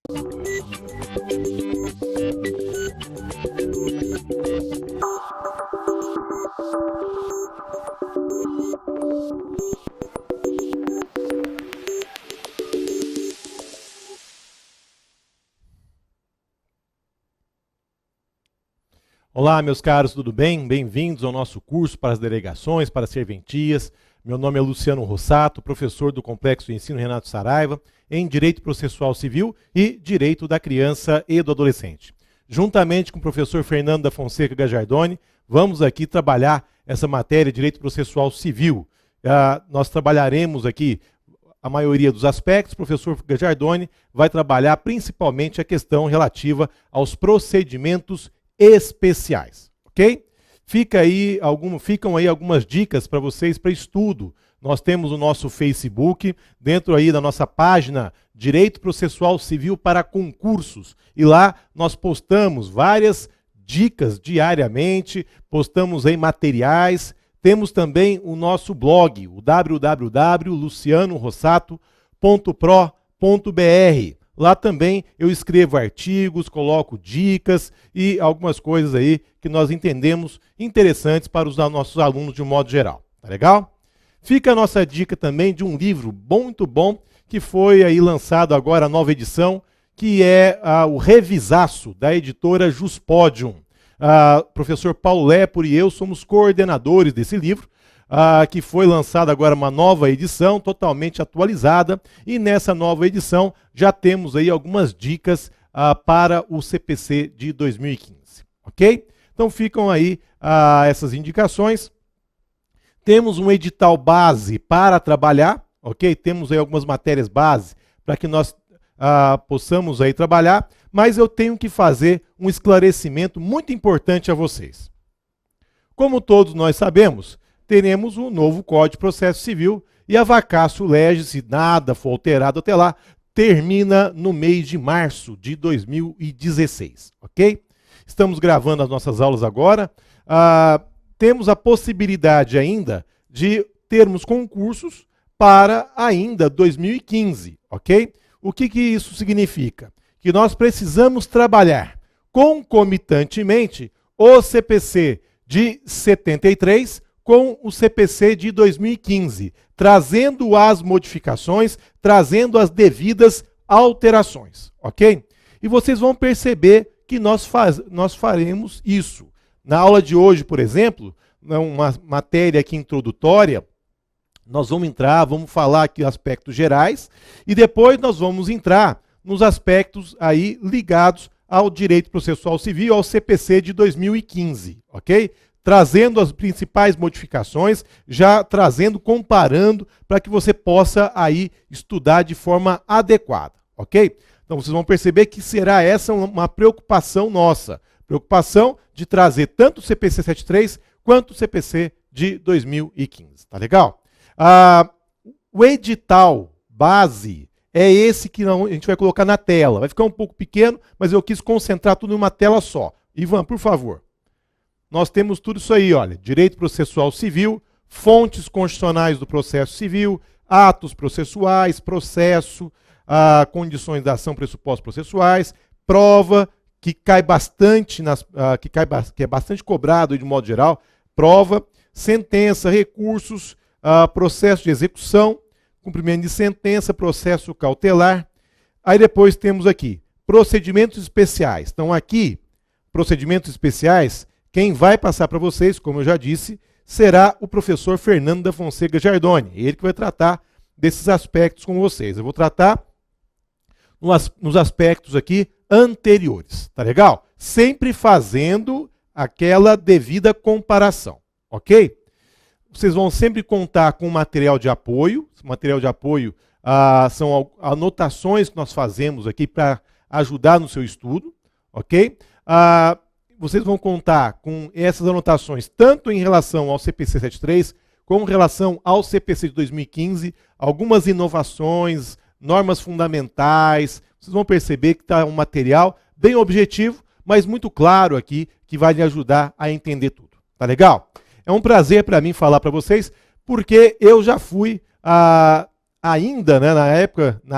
Olá, meus caros, tudo bem? Bem-vindos ao nosso curso para as delegações, para as serventias. Meu nome é Luciano Rossato, professor do Complexo de Ensino Renato Saraiva, em Direito Processual Civil e Direito da Criança e do Adolescente. Juntamente com o professor Fernando da Fonseca Gajardoni, vamos aqui trabalhar essa matéria de Direito Processual Civil. Nós trabalharemos aqui a maioria dos aspectos. O professor Gajardoni vai trabalhar principalmente a questão relativa aos procedimentos especiais, ok? Ficam aí algumas dicas para vocês para estudo. Nós temos o nosso Facebook, dentro aí da nossa página Direito Processual Civil para Concursos. E lá nós postamos várias dicas diariamente, postamos aí materiais. Temos também o nosso blog, o www.lucianorossato.pro.br. Lá também eu escrevo artigos, coloco dicas e algumas coisas aí que nós entendemos interessantes para os nossos alunos de um modo geral. Tá legal? Fica a nossa dica também de um livro muito bom que foi aí lançado agora, a nova edição, que é o Revisaço, da editora Juspodium. Professor Paulo Lepore e eu somos coordenadores desse livro, que foi lançada agora uma nova edição, totalmente atualizada, e nessa nova edição já temos aí algumas dicas para o CPC de 2015, ok? Então ficam aí essas indicações. Temos um edital base para trabalhar, ok? Temos aí algumas matérias base para que nós possamos aí trabalhar, mas eu tenho que fazer um esclarecimento muito importante a vocês. Como todos nós sabemos, teremos um novo Código de Processo Civil e a vacatio legis, se nada for alterado até lá, termina no mês de março de 2016, ok? Estamos gravando as nossas aulas agora. Temos a possibilidade ainda de termos concursos para ainda 2015, ok? O que isso significa? Que nós precisamos trabalhar concomitantemente o CPC de 73 com o CPC de 2015, trazendo as modificações, trazendo as devidas alterações, ok? E vocês vão perceber que nós faremos isso. Na aula de hoje, por exemplo, uma matéria aqui introdutória, nós vamos falar aqui aspectos gerais, e depois nós vamos entrar nos aspectos aí ligados ao direito processual civil, ao CPC de 2015, ok? Trazendo as principais modificações, já comparando, para que você possa aí estudar de forma adequada, ok? Então vocês vão perceber que será essa uma preocupação nossa, preocupação de trazer tanto o CPC 73 quanto o CPC de 2015, tá legal? O edital base é esse que a gente vai colocar na tela, vai ficar um pouco pequeno, mas eu quis concentrar tudo em uma tela só. Ivan, por favor. Nós temos tudo isso aí, olha, direito processual civil, fontes constitucionais do processo civil, atos processuais, processo, condições da ação, pressupostos processuais, prova, que cai bastante, que é bastante cobrado de modo geral, prova, sentença, recursos, processo de execução, cumprimento de sentença, processo cautelar. Aí depois temos aqui, procedimentos especiais. Então aqui, procedimentos especiais, quem vai passar para vocês, como eu já disse, será o professor Fernando da Fonseca Gajardoni. Ele que vai tratar desses aspectos com vocês. Eu vou tratar nos aspectos aqui anteriores, tá legal? Sempre fazendo aquela devida comparação, ok? Vocês vão sempre contar com material de apoio. Material de apoio são anotações que nós fazemos aqui para ajudar no seu estudo, ok? Vocês vão contar com essas anotações tanto em relação ao CPC 73, como em relação ao CPC de 2015, algumas inovações, normas fundamentais. Vocês vão perceber que está um material bem objetivo, mas muito claro aqui, que vai lhe ajudar a entender tudo. Tá legal? É um prazer para mim falar para vocês, porque eu já fui ainda, né, na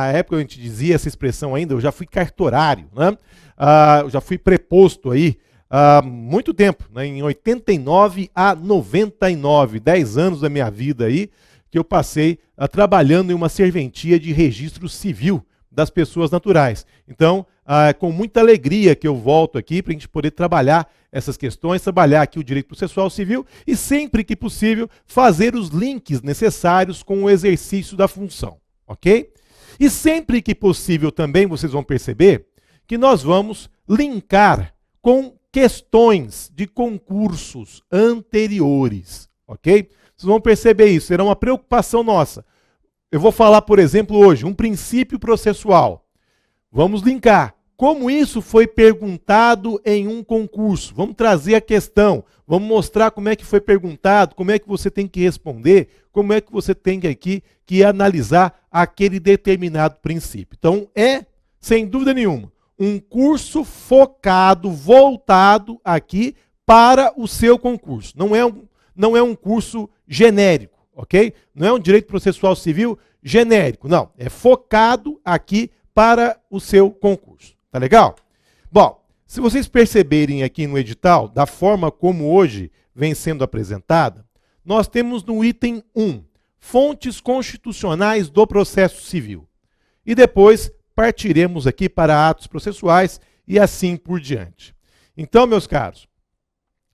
época a gente dizia essa expressão ainda, eu já fui cartorário, né? Eu já fui preposto aí há muito tempo, né, em 89 a 99, 10 anos da minha vida aí, que eu passei trabalhando em uma serventia de registro civil das pessoas naturais. Então, com muita alegria que eu volto aqui para a gente poder trabalhar essas questões, trabalhar aqui o direito processual civil e, sempre que possível, fazer os links necessários com o exercício da função, ok? E sempre que possível também, vocês vão perceber que nós vamos linkar com questões de concursos anteriores, ok? Vocês vão perceber isso, será uma preocupação nossa. Eu vou falar, por exemplo, hoje, um princípio processual. Vamos linkar. Como isso foi perguntado em um concurso? Vamos trazer a questão, vamos mostrar como é que foi perguntado, como é que você tem que responder, como é que você tem que analisar aquele determinado princípio. Então, sem dúvida nenhuma, um curso focado, voltado aqui para o seu concurso. Não é um curso genérico, ok? Não é um direito processual civil genérico, não. É focado aqui para o seu concurso. Tá legal? Bom, se vocês perceberem aqui no edital, da forma como hoje vem sendo apresentada, nós temos no item 1, fontes constitucionais do processo civil. E depois partiremos aqui para atos processuais e assim por diante. Então, meus caros,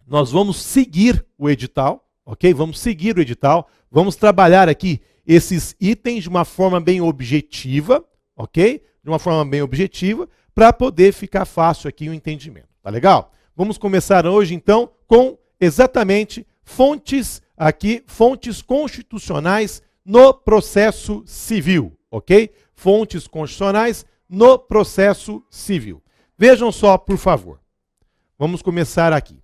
nós vamos seguir o edital, ok? Vamos seguir o edital, vamos trabalhar aqui esses itens de uma forma bem objetiva, ok? De uma forma bem objetiva, para poder ficar fácil aqui o entendimento. Tá legal? Vamos começar hoje, então, com exatamente fontes constitucionais no processo civil, ok? Fontes constitucionais no processo civil. Vejam só, por favor. Vamos começar aqui.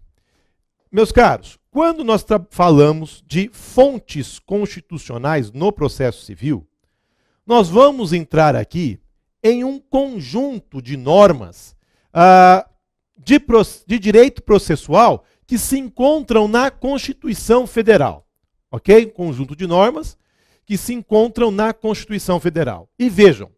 Meus caros, quando nós falamos de fontes constitucionais no processo civil, nós vamos entrar aqui em um conjunto de normas de direito processual que se encontram na Constituição Federal. Ok? Conjunto de normas que se encontram na Constituição Federal. E vejam,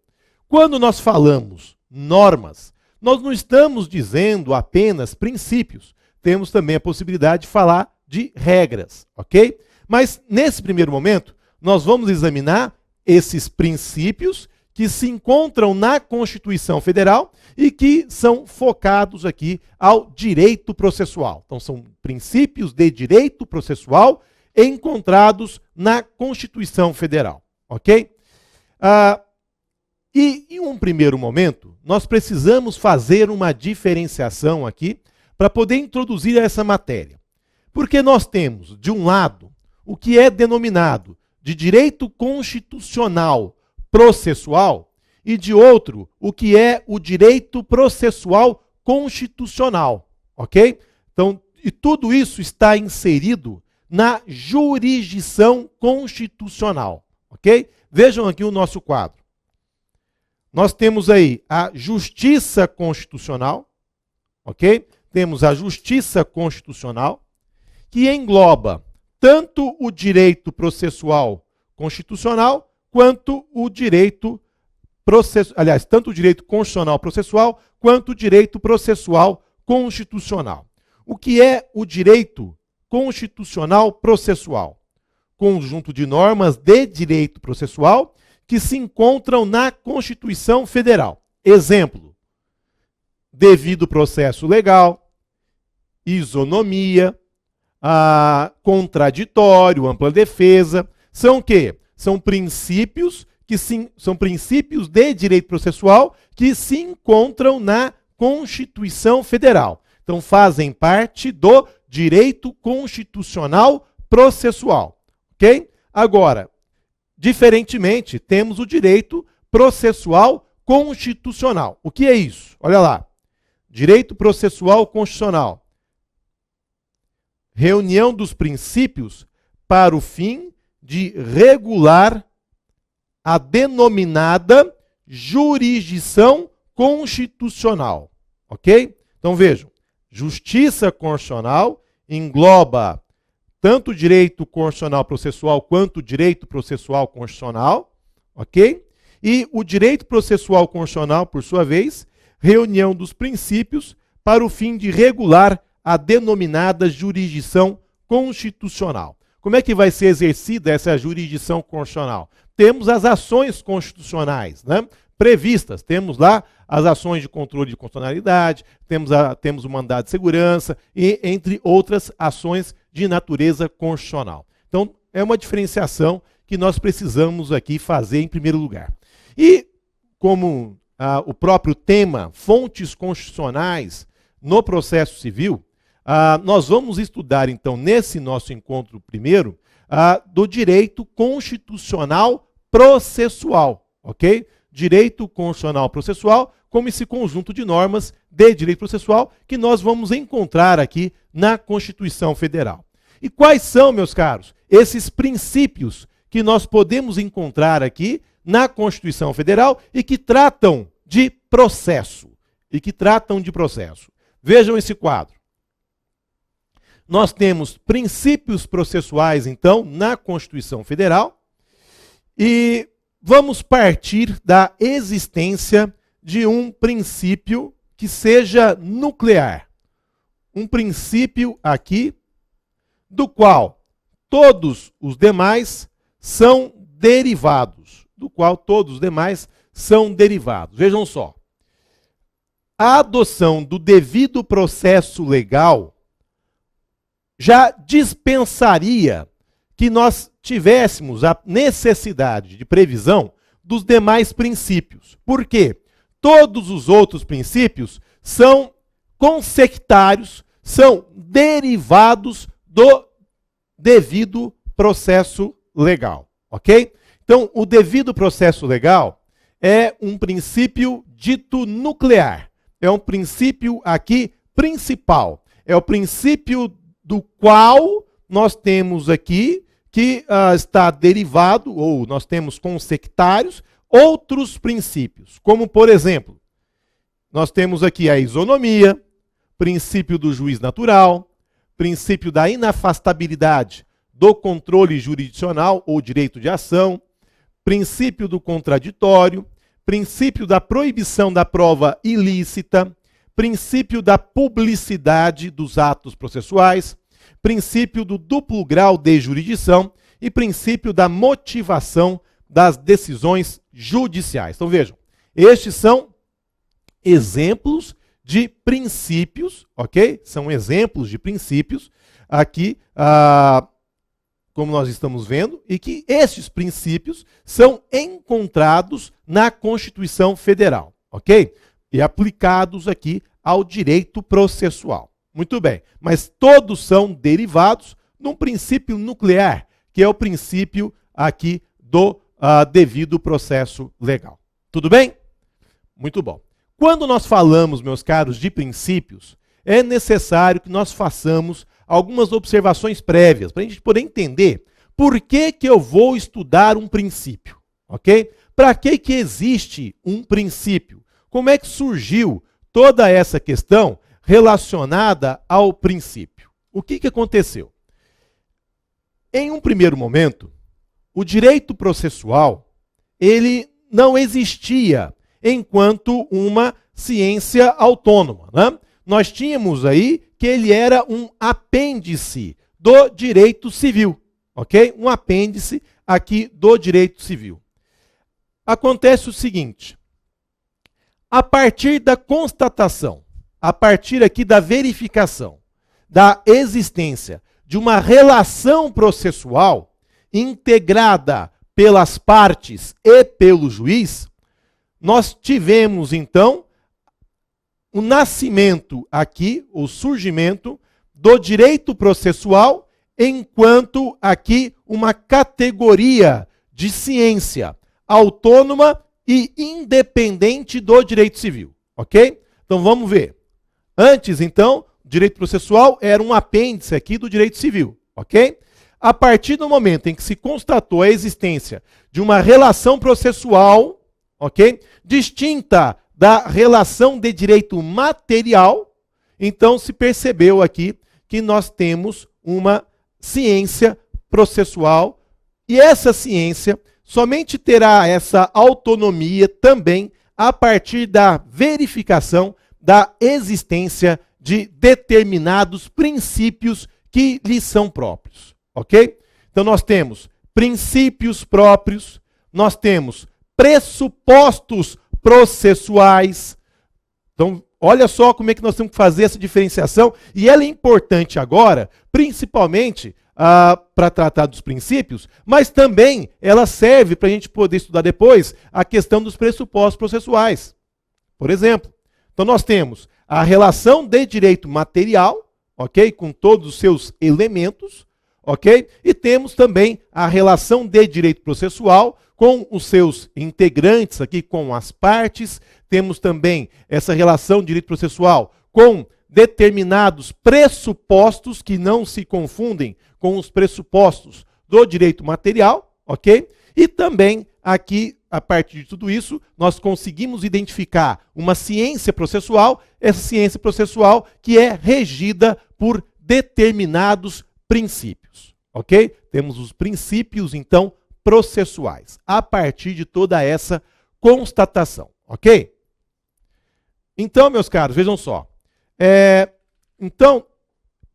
quando nós falamos normas, nós não estamos dizendo apenas princípios. Temos também a possibilidade de falar de regras, ok? Mas, nesse primeiro momento, nós vamos examinar esses princípios que se encontram na Constituição Federal e que são focados aqui ao direito processual. Então, são princípios de direito processual encontrados na Constituição Federal, ok? E, em um primeiro momento, nós precisamos fazer uma diferenciação aqui para poder introduzir essa matéria. Porque nós temos, de um lado, o que é denominado de direito constitucional processual e, de outro, o que é o direito processual constitucional, ok? Então, e tudo isso está inserido na jurisdição constitucional, ok? Vejam aqui o nosso quadro. Nós temos aí a justiça constitucional, ok? Temos a justiça constitucional, que engloba tanto o direito processual constitucional, quanto o direito tanto o direito constitucional processual, quanto o direito processual constitucional. O que é o direito constitucional processual? Conjunto de normas de direito processual que se encontram na Constituição Federal. Exemplo: devido processo legal, isonomia, contraditório, ampla defesa. São o quê? São princípios são princípios de direito processual que se encontram na Constituição Federal. Então, fazem parte do direito constitucional processual. Ok? Agora, diferentemente, temos o direito processual constitucional. O que é isso? Olha lá. Direito processual constitucional. Reunião dos princípios para o fim de regular a denominada jurisdição constitucional. Ok? Então vejam, justiça constitucional engloba tanto o direito constitucional processual quanto o direito processual constitucional. ok? E o direito processual constitucional, por sua vez, reunião dos princípios para o fim de regular a denominada jurisdição constitucional. Como é que vai ser exercida essa jurisdição constitucional? Temos as ações constitucionais, né, previstas. Temos lá as ações de controle de constitucionalidade, temos o mandado de segurança e entre outras ações de natureza constitucional. Então, é uma diferenciação que nós precisamos aqui fazer em primeiro lugar. E, como o próprio tema, fontes constitucionais no processo civil, nós vamos estudar, então, nesse nosso encontro primeiro, do direito constitucional processual, ok? Direito constitucional processual, como esse conjunto de normas de direito processual que nós vamos encontrar aqui na Constituição Federal. E quais são, meus caros, esses princípios que nós podemos encontrar aqui na Constituição Federal e que tratam de processo? Vejam esse quadro. Nós temos princípios processuais, então, na Constituição Federal, e vamos partir da existência de um princípio que seja nuclear. Um princípio aqui, do qual todos os demais são derivados. Vejam só. A adoção do devido processo legal já dispensaria que nós tivéssemos a necessidade de previsão dos demais princípios. Por quê? Todos os outros princípios são consectários, são derivados do devido processo legal, ok? Então, o devido processo legal é um princípio dito nuclear, é um princípio aqui principal, é o princípio do qual nós temos aqui que está derivado, ou nós temos consectários, outros princípios, como por exemplo, nós temos aqui a isonomia, princípio do juiz natural, princípio da inafastabilidade do controle jurisdicional ou direito de ação, princípio do contraditório, princípio da proibição da prova ilícita, princípio da publicidade dos atos processuais, princípio do duplo grau de jurisdição e princípio da motivação das decisões judiciais. Então vejam, estes são exemplos de princípios, ok? São exemplos de princípios aqui, como nós estamos vendo, e que estes princípios são encontrados na Constituição Federal, ok? E aplicados aqui ao direito processual. Muito bem, mas todos são derivados num princípio nuclear, que é o princípio aqui do devido processo legal. Tudo bem? Muito bom. Quando nós falamos, meus caros, de princípios, é necessário que nós façamos algumas observações prévias, para a gente poder entender por que eu vou estudar um princípio, ok? Para que existe um princípio? Como é que surgiu toda essa questão relacionada ao princípio? O que aconteceu? Em um primeiro momento, o direito processual, ele não existia enquanto uma ciência autônoma, né? Nós tínhamos aí que ele era um apêndice do direito civil, ok? Um apêndice aqui do direito civil. Acontece o seguinte, a partir da constatação, a partir aqui da verificação da existência de uma relação processual integrada pelas partes e pelo juiz, nós tivemos, então, o nascimento aqui, o surgimento do direito processual enquanto aqui uma categoria de ciência autônoma e independente do direito civil, ok? Então vamos ver. Antes, então, o direito processual era um apêndice aqui do direito civil, ok? A partir do momento em que se constatou a existência de uma relação processual, ok? Distinta da relação de direito material, então se percebeu aqui que nós temos uma ciência processual e essa ciência somente terá essa autonomia também a partir da verificação da existência de determinados princípios que lhe são próprios, ok? Então nós temos princípios próprios, nós temos pressupostos processuais. Então, olha só como é que nós temos que fazer essa diferenciação, e ela é importante agora, principalmente para tratar dos princípios, mas também ela serve para a gente poder estudar depois a questão dos pressupostos processuais. Por exemplo, então nós temos a relação de direito material, ok? Com todos os seus elementos, ok? E temos também a relação de direito processual com os seus integrantes aqui, com as partes. Temos também essa relação de direito processual com determinados pressupostos que não se confundem com os pressupostos do direito material, ok? E também aqui, a partir de tudo isso, nós conseguimos identificar uma ciência processual, essa ciência processual que é regida por determinados princípios, ok? Temos os princípios, então, processuais, a partir de toda essa constatação, ok? Então, meus caros, vejam só. Então,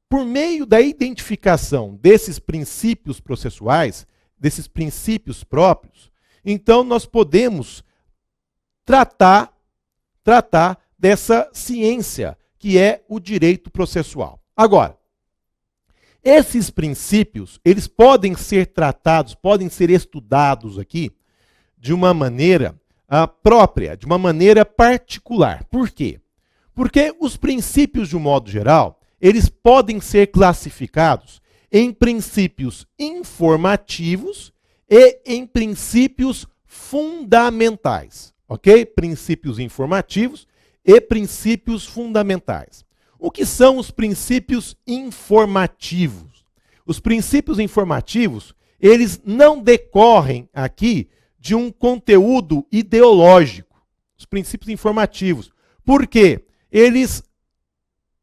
por meio da identificação desses princípios processuais, desses princípios próprios, então nós podemos tratar dessa ciência que é o direito processual. Agora, esses princípios, eles podem ser tratados, podem ser estudados aqui de uma maneira própria, de uma maneira particular. Por quê? Porque os princípios, de um modo geral, eles podem ser classificados em princípios informativos e em princípios fundamentais, ok? Princípios informativos e princípios fundamentais. O que são os princípios informativos? Os princípios informativos, eles não decorrem aqui de um conteúdo ideológico. Os princípios informativos. Por quê? Eles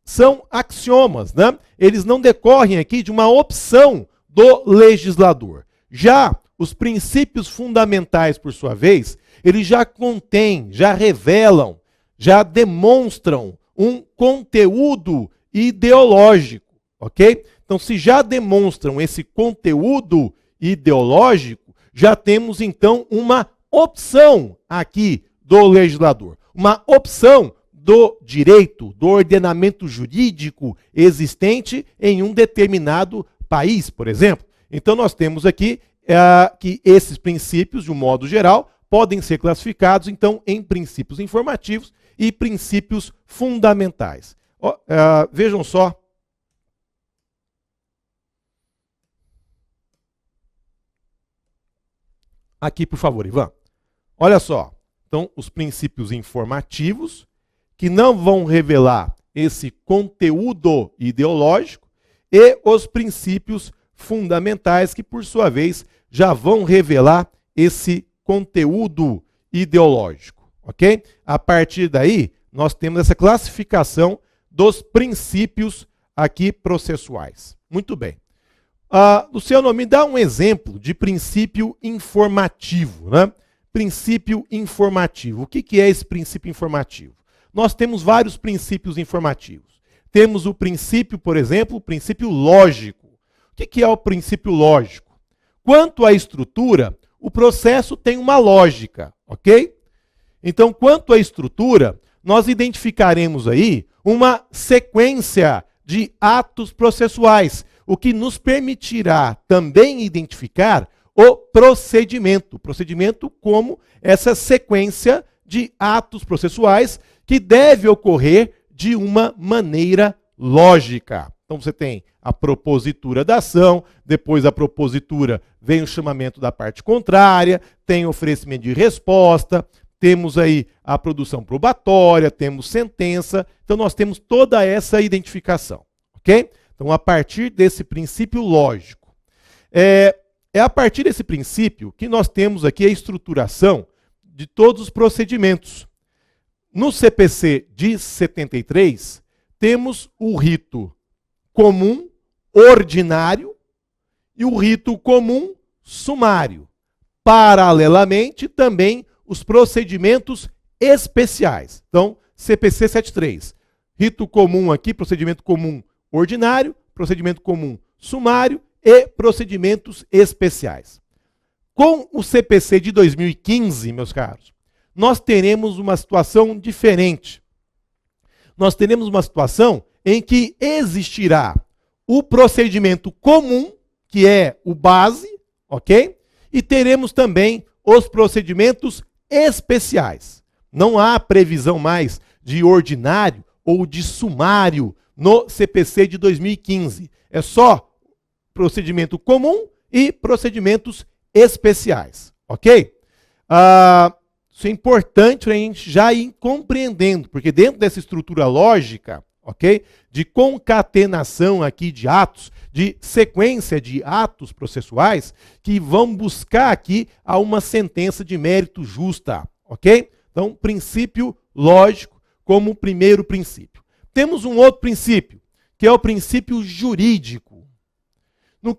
são axiomas, né? Eles não decorrem aqui de uma opção do legislador. Já os princípios fundamentais, por sua vez, eles já contêm, já revelam, já demonstram um conteúdo ideológico, ok? Então, se já demonstram esse conteúdo ideológico, já temos, então, uma opção aqui do legislador. Uma opção do direito, do ordenamento jurídico existente em um determinado país, por exemplo. Então, nós temos aqui que esses princípios, de um modo geral, podem ser classificados, então, em princípios informativos e princípios fundamentais. Vejam só. Aqui, por favor, Ivan. Olha só. Então, os princípios informativos, que não vão revelar esse conteúdo ideológico, e os princípios fundamentais, que, por sua vez, já vão revelar esse conteúdo ideológico, ok? A partir daí, nós temos essa classificação dos princípios aqui processuais. Muito bem. Luciano, me dá um exemplo de princípio informativo, né? Princípio informativo. O que é esse princípio informativo? Nós temos vários princípios informativos. Temos o princípio, por exemplo, o princípio lógico. O que é o princípio lógico? Quanto à estrutura, o processo tem uma lógica, ok? Então, quanto à estrutura, nós identificaremos aí uma sequência de atos processuais, o que nos permitirá também identificar o procedimento. O procedimento como essa sequência de atos processuais que deve ocorrer de uma maneira lógica. Então você tem a propositura da ação, depois da propositura vem o chamamento da parte contrária, tem oferecimento de resposta, temos aí a produção probatória, temos sentença, então nós temos toda essa identificação, ok? Então a partir desse princípio lógico, é a partir desse princípio que nós temos aqui a estruturação de todos os procedimentos. No CPC de 73, temos o rito comum ordinário e o rito comum sumário. paralelamente, também os procedimentos especiais. Então, CPC 73. Rito comum aqui, procedimento comum ordinário, procedimento comum sumário e procedimentos especiais. Com o CPC de 2015, meus caros, nós teremos uma situação diferente. Nós teremos uma situação em que existirá o procedimento comum, que é o base, ok? E teremos também os procedimentos especiais. Não há previsão mais de ordinário ou de sumário no CPC de 2015. É só procedimento comum e procedimentos especiais, ok? Isso é importante para a gente já ir compreendendo, porque dentro dessa estrutura lógica, ok? De concatenação aqui de atos, de sequência de atos processuais, que vão buscar aqui a uma sentença de mérito justa, ok? Então, princípio lógico como primeiro princípio. Temos um outro princípio, que é o princípio jurídico. O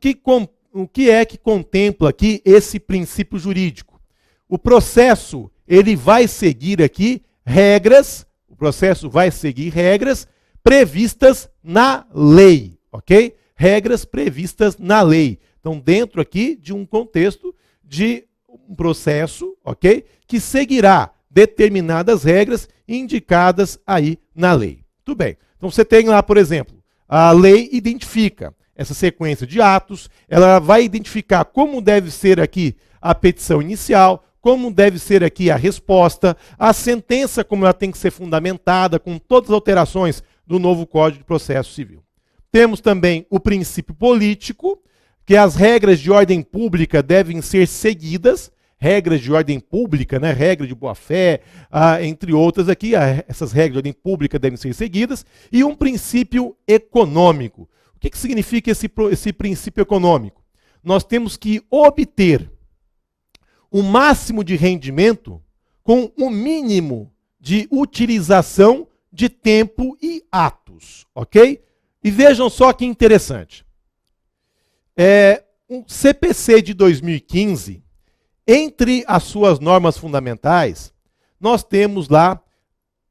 que é que contempla aqui esse princípio jurídico? O processo, ele vai seguir aqui regras, o processo vai seguir regras previstas na lei, ok? Regras previstas na lei. Então, dentro aqui de um contexto de um processo, ok? Que seguirá determinadas regras indicadas aí na lei. Tudo bem. Então, você tem lá, por exemplo, a lei identifica essa sequência de atos, ela vai identificar como deve ser aqui a petição inicial, como deve ser aqui a resposta, a sentença, como ela tem que ser fundamentada, com todas as alterações do novo Código de Processo Civil. Temos também o princípio político, que as regras de ordem pública devem ser seguidas, regras de ordem pública, né, regra de boa-fé, entre outras aqui, essas regras de ordem pública devem ser seguidas, e um princípio econômico. O que significa esse princípio econômico? Nós temos que obter o máximo de rendimento com o mínimo de utilização de tempo e atos, ok? E vejam só que interessante. O CPC de 2015, entre as suas normas fundamentais, nós temos lá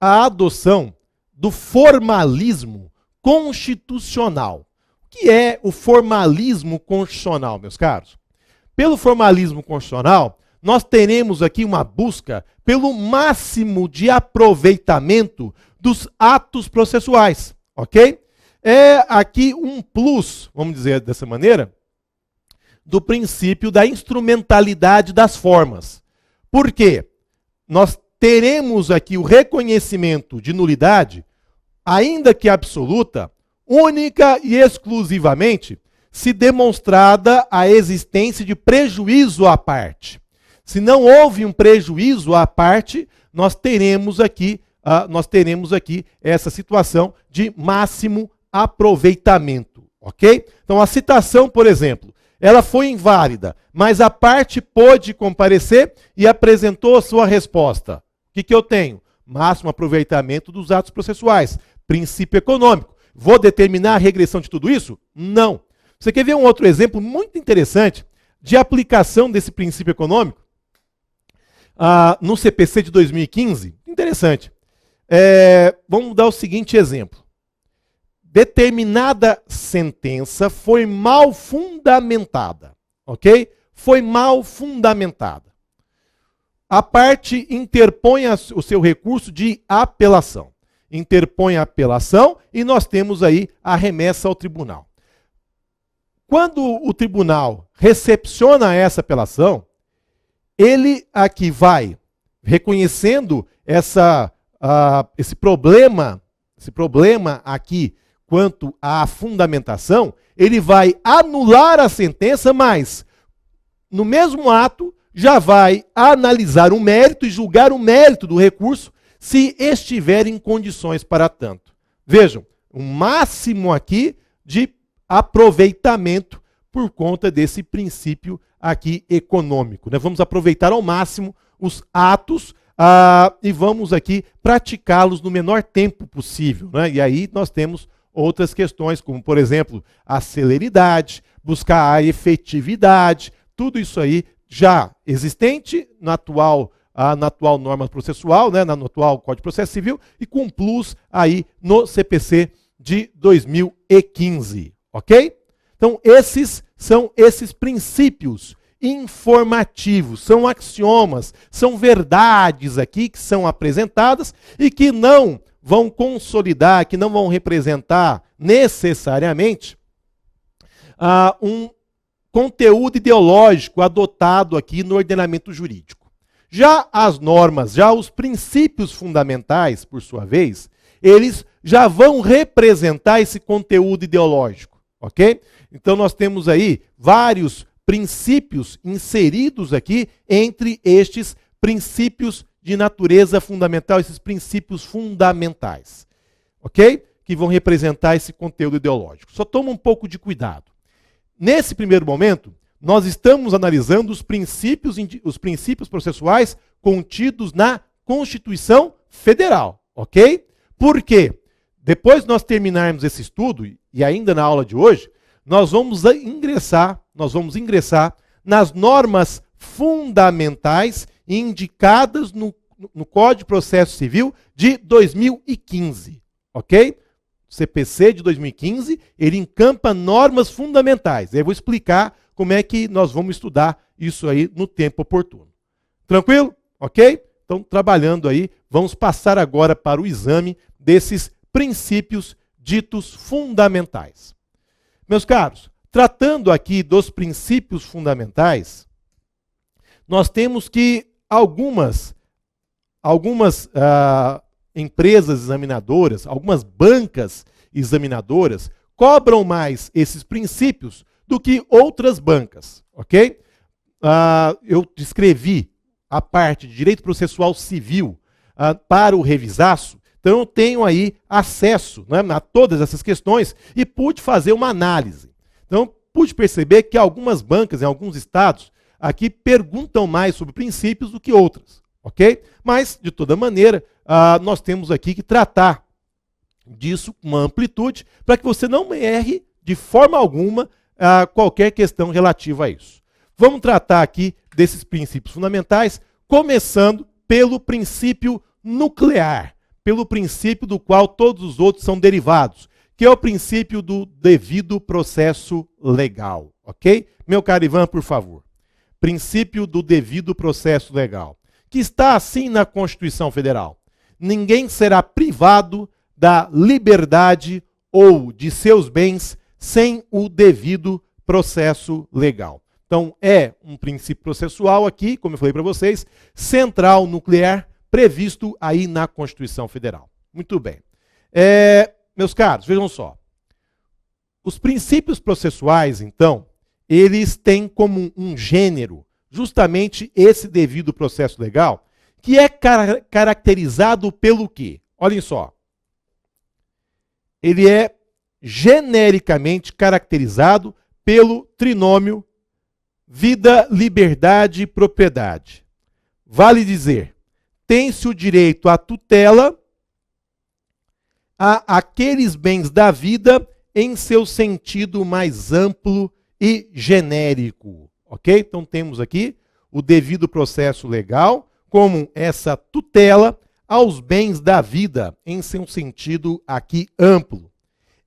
a adoção do formalismo constitucional. O que é o formalismo constitucional, meus caros? Pelo formalismo constitucional, nós teremos aqui uma busca pelo máximo de aproveitamento dos atos processuais, ok? É aqui um plus, vamos dizer dessa maneira, do princípio da instrumentalidade das formas. Por quê? Nós teremos aqui o reconhecimento de nulidade, ainda que absoluta, única e exclusivamente, se demonstrada a existência de prejuízo à parte. Se não houve um prejuízo à parte, nós teremos aqui essa situação de máximo aproveitamento, ok? Então a citação, por exemplo, ela foi inválida, mas a parte pôde comparecer e apresentou a sua resposta. O que eu tenho? Máximo aproveitamento dos atos processuais. Princípio econômico. Vou determinar a regressão de tudo isso? Não. Você quer ver um outro exemplo muito interessante de aplicação desse princípio econômico? No CPC de 2015? Interessante. Vamos dar o seguinte exemplo. Determinada sentença foi mal fundamentada, ok? Foi mal fundamentada. A parte interpõe o seu recurso de apelação. Interpõe a apelação e nós temos aí a remessa ao tribunal. Quando o tribunal recepciona essa apelação, ele aqui vai reconhecendo esse problema aqui quanto à fundamentação, ele vai anular a sentença, mas no mesmo ato já vai analisar o mérito e julgar o mérito do recurso se estiver em condições para tanto. Vejam, o máximo aqui de aproveitamento por conta desse princípio aqui econômico, né? Vamos aproveitar ao máximo os atos e vamos aqui praticá-los no menor tempo possível, né? E aí nós temos outras questões, como por exemplo, a celeridade, buscar a efetividade, tudo isso aí já existente na atual norma processual, né, no atual Código de Processo Civil, e com plus aí no CPC de 2015, ok? Então, esses são esses princípios informativos, são axiomas, são verdades aqui que são apresentadas e que não vão consolidar, que não vão representar necessariamente um conteúdo ideológico adotado aqui no ordenamento jurídico. Já as normas, já os princípios fundamentais, por sua vez, eles já vão representar esse conteúdo ideológico, ok? Então nós temos aí vários princípios inseridos aqui entre estes princípios de natureza fundamental, esses princípios fundamentais, ok? Que vão representar esse conteúdo ideológico. Só toma um pouco de cuidado. Nesse primeiro momento, nós estamos analisando os princípios processuais contidos na Constituição Federal, ok? Por quê? Depois de nós terminarmos esse estudo, e ainda na aula de hoje, nós vamos ingressar nas normas fundamentais indicadas no Código de Processo Civil de 2015, ok? O CPC de 2015, ele encampa normas fundamentais. Eu vou explicar como é que nós vamos estudar isso aí no tempo oportuno. Tranquilo? Ok? Então, trabalhando aí, vamos passar agora para o exame desses princípios ditos fundamentais. Meus caros, tratando aqui dos princípios fundamentais, nós temos que algumas empresas examinadoras, algumas bancas examinadoras, cobram mais esses princípios do que outras bancas, ok? Eu descrevi a parte de direito processual civil para o revisaço, então eu tenho aí acesso, né, a todas essas questões e pude fazer uma análise. Então pude perceber que algumas bancas, em alguns estados, aqui perguntam mais sobre princípios do que outras, ok? Mas, de toda maneira, nós temos aqui que tratar disso com uma amplitude para que você não erre de forma alguma qualquer questão relativa a isso. Vamos tratar aqui desses princípios fundamentais, começando pelo princípio nuclear, pelo princípio do qual todos os outros são derivados, que é o princípio do devido processo legal, ok? Meu caro Ivan, por favor. Princípio do devido processo legal, que está assim na Constituição Federal. Ninguém será privado da liberdade ou de seus bens sem o devido processo legal. Então, é um princípio processual aqui, como eu falei para vocês, central, nuclear, previsto aí na Constituição Federal. Muito bem. Meus caros, vejam só. Os princípios processuais, então, eles têm como um gênero justamente esse devido processo legal, que é caracterizado pelo quê? Olhem só. Ele é genericamente caracterizado pelo trinômio vida, liberdade e propriedade. Vale dizer, tem-se o direito à tutela a aqueles bens da vida em seu sentido mais amplo e genérico. Ok? Então temos aqui o devido processo legal como essa tutela aos bens da vida em seu sentido aqui amplo.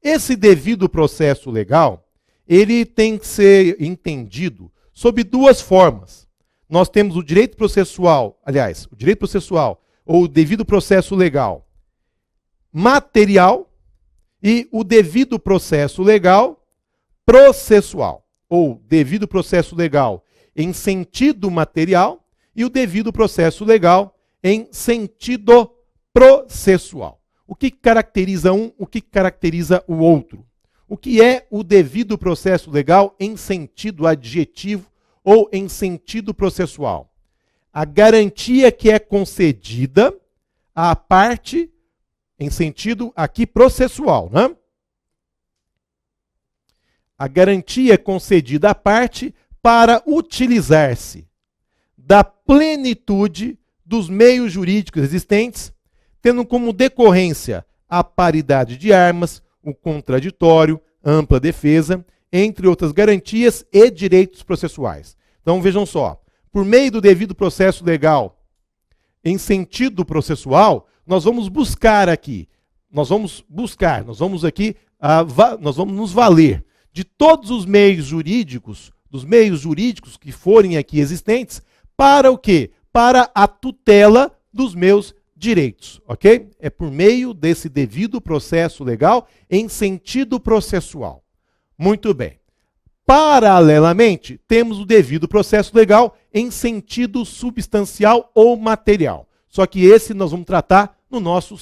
Esse devido processo legal, ele tem que ser entendido sob duas formas. Nós temos o direito processual, o direito processual ou o devido processo legal material e o devido processo legal processual, ou devido processo legal em sentido material e o devido processo legal em sentido processual. O que caracteriza um, o que caracteriza o outro? O que é o devido processo legal em sentido adjetivo ou em sentido processual? A garantia que é concedida à parte em sentido aqui processual, né? A garantia concedida à parte para utilizar-se da plenitude dos meios jurídicos existentes, tendo como decorrência a paridade de armas, o contraditório, ampla defesa, entre outras garantias e direitos processuais. Então vejam só, por meio do devido processo legal em sentido processual, nós vamos buscar aqui, nós vamos nos valer de todos os meios jurídicos, dos meios jurídicos que forem aqui existentes, para o quê? Para a tutela dos meus direitos, ok? É por meio desse devido processo legal em sentido processual. Muito bem. Paralelamente, temos o devido processo legal em sentido substancial ou material. Só que esse nós vamos tratar no nosso